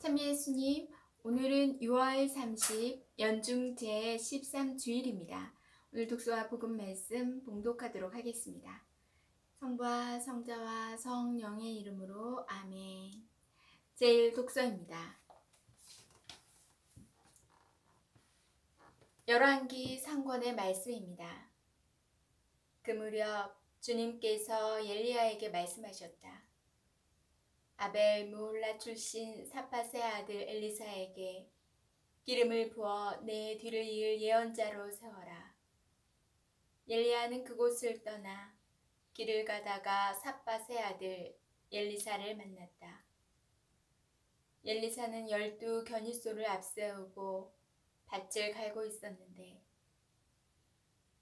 참 예수님, 오늘은 6월 30 연중 제13주일입니다. 오늘 독서와 복음 말씀 봉독하도록 하겠습니다. 성부와 성자와 성령의 이름으로 아멘. 제일 독서입니다. 열왕기 상권의 말씀입니다. 그 무렵 주님께서 엘리야에게 말씀하셨다. 아벨 무홀라 출신 삽밧의 아들 엘리사에게 기름을 부어 내 뒤를 이을 예언자로 세워라. 엘리야는 그곳을 떠나 길을 가다가 삽밧의 아들 엘리사를 만났다. 엘리사는 12 견이소를 앞세우고 밭을 갈고 있었는데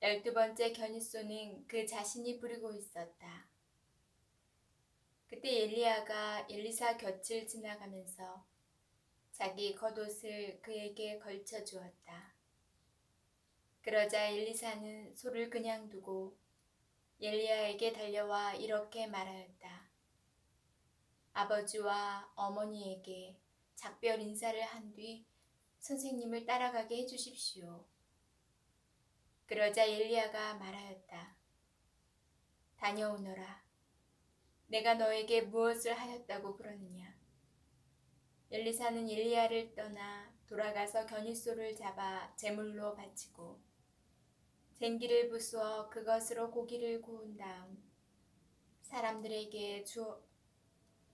12번째 견이소는 그 자신이 부리고 있었다. 그때 엘리야가 엘리사 곁을 지나가면서 자기 겉옷을 그에게 걸쳐 주었다. 그러자 엘리사는 소를 그냥 두고 엘리야에게 달려와 이렇게 말하였다. 아버지와 어머니에게 작별 인사를 한 뒤 선생님을 따라가게 해주십시오. 그러자 엘리야가 말하였다. 다녀오너라. 내가 너에게 무엇을 하였다고 그러느냐. 엘리사는 엘리야를 떠나 돌아가서 견이소를 잡아 제물로 바치고 쟁기를 부수어 그것으로 고기를 구운 다음 사람들에게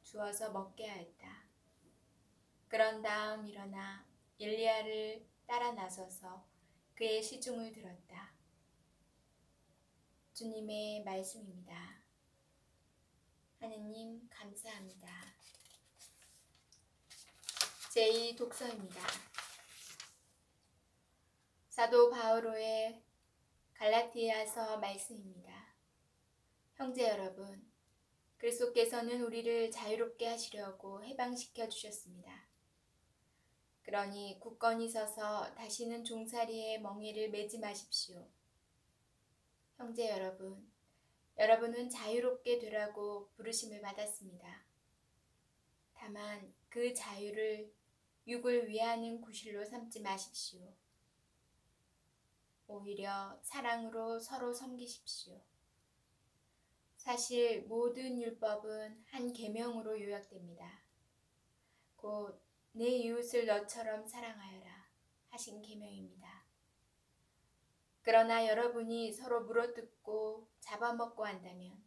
주어서 먹게 하였다. 그런 다음 일어나 엘리야를 따라 나서서 그의 시중을 들었다. 주님의 말씀입니다. 하느님 감사합니다. 제2 독서입니다. 사도 바오로의 갈라디아서 말씀입니다. 형제 여러분, 그리스도께서는 우리를 자유롭게 하시려고 해방시켜 주셨습니다. 그러니 굳건히 서서 다시는 종살이의 멍에를 매지 마십시오. 형제 여러분, 여러분은 자유롭게 되라고 부르심을 받았습니다. 다만 그 자유를 육을 위하는 구실로 삼지 마십시오. 오히려 사랑으로 서로 섬기십시오. 사실 모든 율법은 한 계명으로 요약됩니다. 곧 내 이웃을 너처럼 사랑하여라 하신 계명입니다. 그러나 여러분이 서로 물어뜯고 잡아먹고 한다면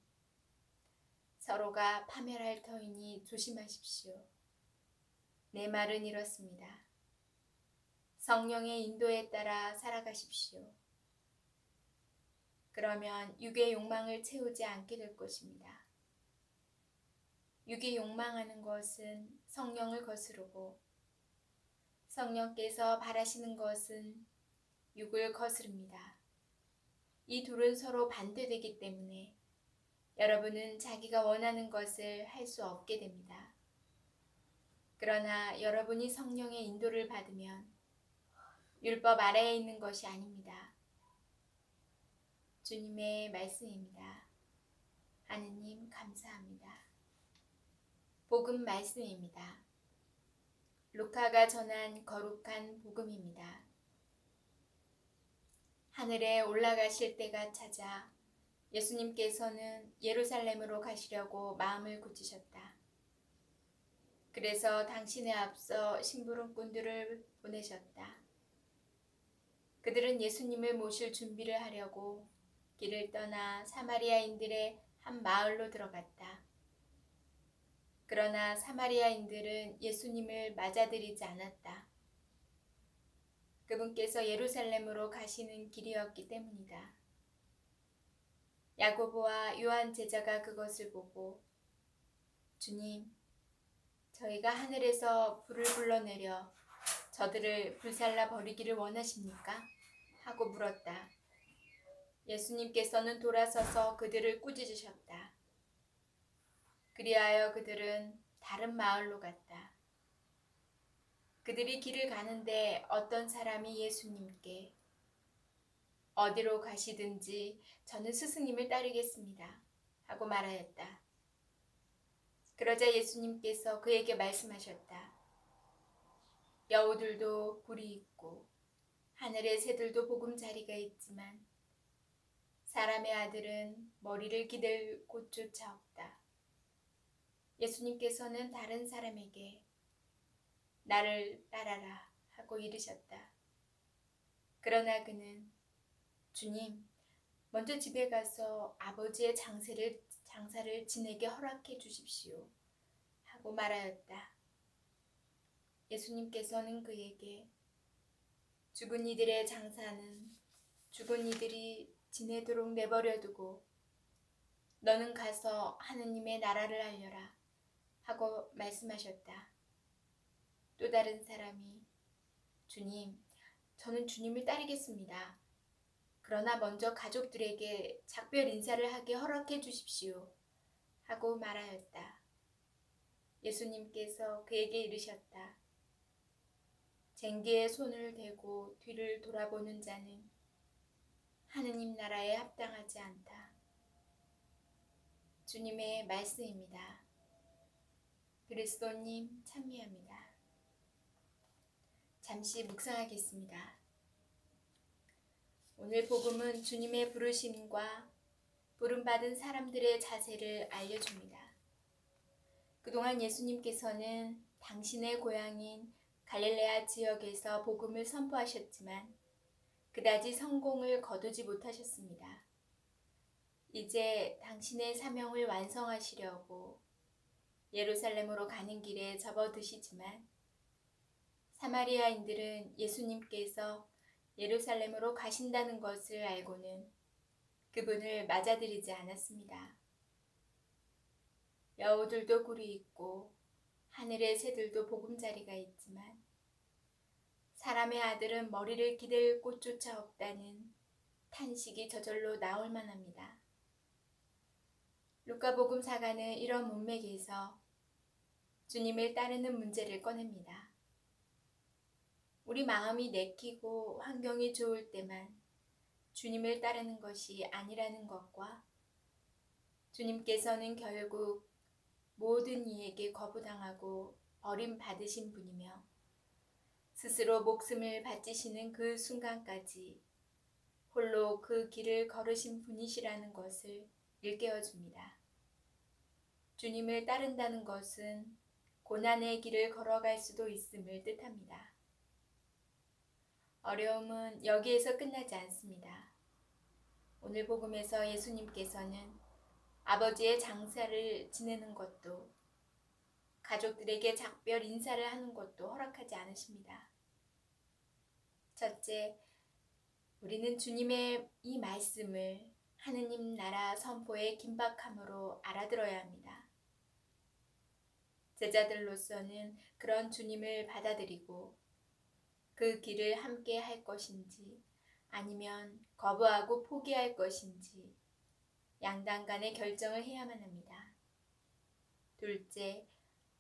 서로가 파멸할 터이니 조심하십시오. 내 말은 이렇습니다. 성령의 인도에 따라 살아가십시오. 그러면 육의 욕망을 채우지 않게 될 것입니다. 육이 욕망하는 것은 성령을 거스르고 성령께서 바라시는 것은 육을 거스릅니다. 이 둘은 서로 반대되기 때문에 여러분은 자기가 원하는 것을 할 수 없게 됩니다. 그러나 여러분이 성령의 인도를 받으면 율법 아래에 있는 것이 아닙니다. 주님의 말씀입니다. 하느님 감사합니다. 복음 말씀입니다. 루카가 전한 거룩한 복음입니다. 하늘에 올라가실 때가 찾아 예수님께서는 예루살렘으로 가시려고 마음을 굳히셨다. 그래서 당신에 앞서 심부름꾼들을 보내셨다. 그들은 예수님을 모실 준비를 하려고 길을 떠나 사마리아인들의 한 마을로 들어갔다. 그러나 사마리아인들은 예수님을 맞아들이지 않았다. 그분께서 예루살렘으로 가시는 길이었기 때문이다. 야고보와 요한 제자가 그것을 보고 주님, 저희가 하늘에서 불을 불러내려 저들을 불살라 버리기를 원하십니까? 하고 물었다. 예수님께서는 돌아서서 그들을 꾸짖으셨다. 그리하여 그들은 다른 마을로 갔다. 그들이 길을 가는데 어떤 사람이 예수님께 어디로 가시든지 저는 스승님을 따르겠습니다 하고 말하였다. 그러자 예수님께서 그에게 말씀하셨다. 여우들도 굴이 있고 하늘의 새들도 보금자리가 있지만 사람의 아들은 머리를 기댈 곳조차 없다. 예수님께서는 다른 사람에게 나를 따라라 하고 이르셨다. 그러나 그는 주님, 먼저 집에 가서 아버지의 장사를 지내게 허락해 주십시오 하고 말하였다. 예수님께서는 그에게 죽은 이들의 장사는 죽은 이들이 지내도록 내버려두고 너는 가서 하느님의 나라를 알려라 하고 말씀하셨다. 또 다른 사람이 주님, 저는 주님을 따르겠습니다. 그러나 먼저 가족들에게 작별 인사를 하게 허락해 주십시오 하고 말하였다. 예수님께서 그에게 이르셨다. 쟁기에 손을 대고 뒤를 돌아보는 자는 하느님 나라에 합당하지 않다. 주님의 말씀입니다. 그리스도님 찬미합니다. 잠시 묵상하겠습니다. 오늘 복음은 주님의 부르심과 부름받은 사람들의 자세를 알려줍니다. 그동안 예수님께서는 당신의 고향인 갈릴레아 지역에서 복음을 선포하셨지만 그다지 성공을 거두지 못하셨습니다. 이제 당신의 사명을 완성하시려고 예루살렘으로 가는 길에 접어드시지만 사마리아인들은 예수님께서 예루살렘으로 가신다는 것을 알고는 그분을 맞아들이지 않았습니다. 여우들도 굴이 있고 하늘의 새들도 보금자리가 있지만 사람의 아들은 머리를 기댈 곳조차 없다는 탄식이 저절로 나올 만합니다. 루카복음 사가는 이런 문맥에서 주님을 따르는 문제를 꺼냅니다. 우리 마음이 내키고 환경이 좋을 때만 주님을 따르는 것이 아니라는 것과 주님께서는 결국 모든 이에게 거부당하고 버림받으신 분이며 스스로 목숨을 바치시는 그 순간까지 홀로 그 길을 걸으신 분이시라는 것을 일깨워줍니다. 주님을 따른다는 것은 고난의 길을 걸어갈 수도 있음을 뜻합니다. 어려움은 여기에서 끝나지 않습니다. 오늘 복음에서 예수님께서는 아버지의 장사를 지내는 것도 가족들에게 작별 인사를 하는 것도 허락하지 않으십니다. 첫째, 우리는 주님의 이 말씀을 하느님 나라 선포의 긴박함으로 알아들어야 합니다. 제자들로서는 그런 주님을 받아들이고 그 길을 함께 할 것인지 아니면 거부하고 포기할 것인지 양당 간의 결정을 해야만 합니다. 둘째,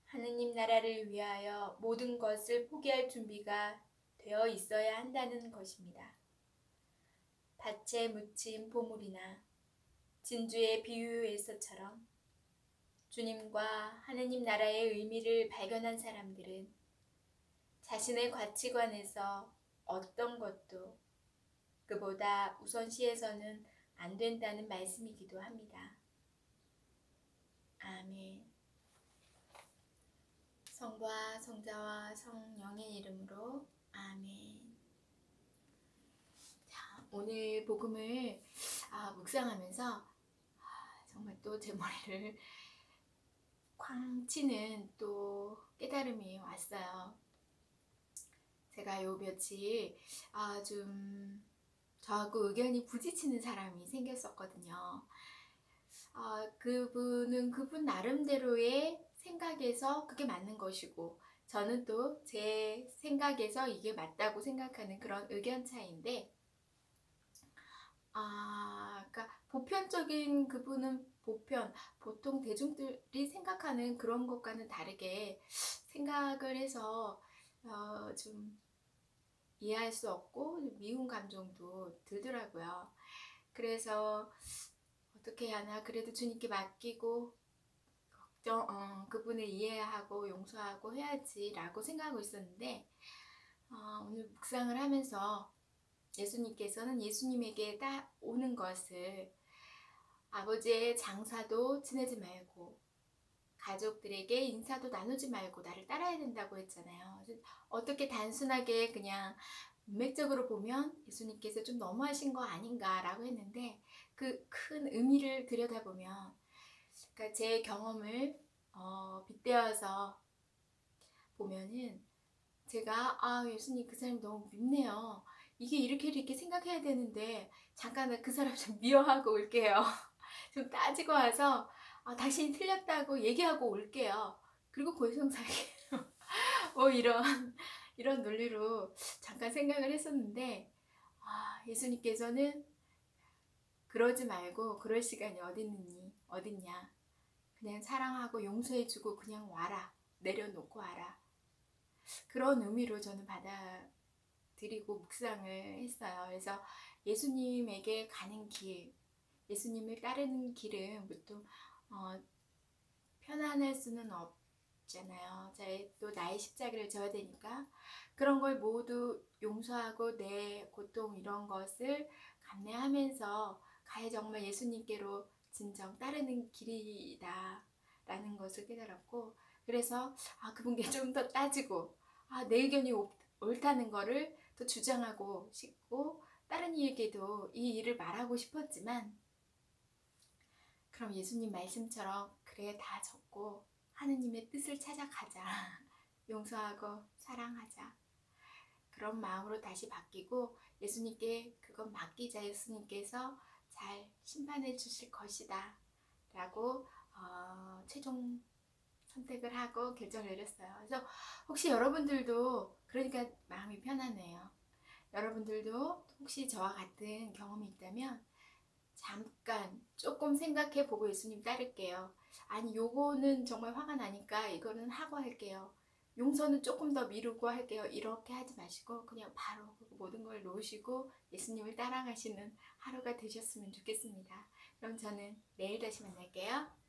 하느님 나라를 위하여 모든 것을 포기할 준비가 되어 있어야 한다는 것입니다. 밭에 묻힌 보물이나 진주의 비유에서처럼 주님과 하느님 나라의 의미를 발견한 사람들은 자신의 가치관에서 어떤 것도 그보다 우선시해서는 안 된다는 말씀이기도 합니다. 아멘. 성부와 성자와 성령의 이름으로 아멘. 자, 오늘 복음을 묵상하면서 정말 또 제 머리를 쾅 치는 또 깨달음이 왔어요. 제가 요 며칠 좀 저하고 의견이 부딪히는 사람이 생겼었거든요. 그분은 그분 나름대로의 생각에서 그게 맞는 것이고 저는 또 제 생각에서 이게 맞다고 생각하는 그런 의견 차이인데 그러니까 보편적인 그분은 보통 대중들이 생각하는 그런 것과는 다르게 생각을 해서 좀 이해할 수 없고 미운 감정도 들더라고요. 그래서 어떻게 해야 하나 그래도 주님께 맡기고 그분을 이해하고 용서하고 해야지라고 생각하고 있었는데 오늘 묵상을 하면서 예수님께서는 예수님에게 오는 것을 아버지의 장사도 지내지 말고 가족들에게 인사도 나누지 말고 나를 따라야 된다고 했잖아요. 어떻게 단순하게 그냥 문맥적으로 보면 예수님께서 좀 너무하신 거 아닌가라고 했는데 그 큰 의미를 들여다보면 그러니까 제 경험을 빗대어서 보면은 제가 예수님 그 사람 너무 밉네요. 이게 이렇게 생각해야 되는데 잠깐 그 사람 좀 미워하고 올게요. 좀 따지고 와서 당신이 틀렸다고 얘기하고 올게요. 그리고 고해성 살게요. 이런 논리로 잠깐 생각을 했었는데 예수님께서는 그러지 말고 그럴 시간이 어딨냐. 그냥 사랑하고 용서해주고 그냥 와라. 내려놓고 와라. 그런 의미로 저는 받아들이고 묵상을 했어요. 그래서 예수님에게 가는 길, 예수님을 따르는 길은 보통 편안할 수는 없잖아요. 또 나의 십자가를 져야 되니까 그런 걸 모두 용서하고 내 고통 이런 것을 감내하면서 가야 정말 예수님께로 진정 따르는 길이다 라는 것을 깨달았고, 그래서 그분께 좀 더 따지고 내 의견이 옳다는 거를 더 주장하고 싶고 다른 이에게도 이 일을 말하고 싶었지만, 그럼 예수님 말씀처럼 그래 다 적고 하느님의 뜻을 찾아가자. 용서하고 사랑하자. 그런 마음으로 다시 바뀌고 예수님께 그건 맡기자. 예수님께서 잘 심판해 주실 것이다 라고 최종 선택을 하고 결정을 내렸어요. 그래서 혹시 여러분들도 그러니까 마음이 편하네요. 여러분들도 혹시 저와 같은 경험이 있다면 잠깐 조금 생각해 보고 예수님 따를게요. 아니 요거는 정말 화가 나니까 이거는 하고 할게요. 용서는 조금 더 미루고 할게요. 이렇게 하지 마시고 그냥 바로 모든 걸 놓으시고 예수님을 따라가시는 하루가 되셨으면 좋겠습니다. 그럼 저는 내일 다시 만날게요.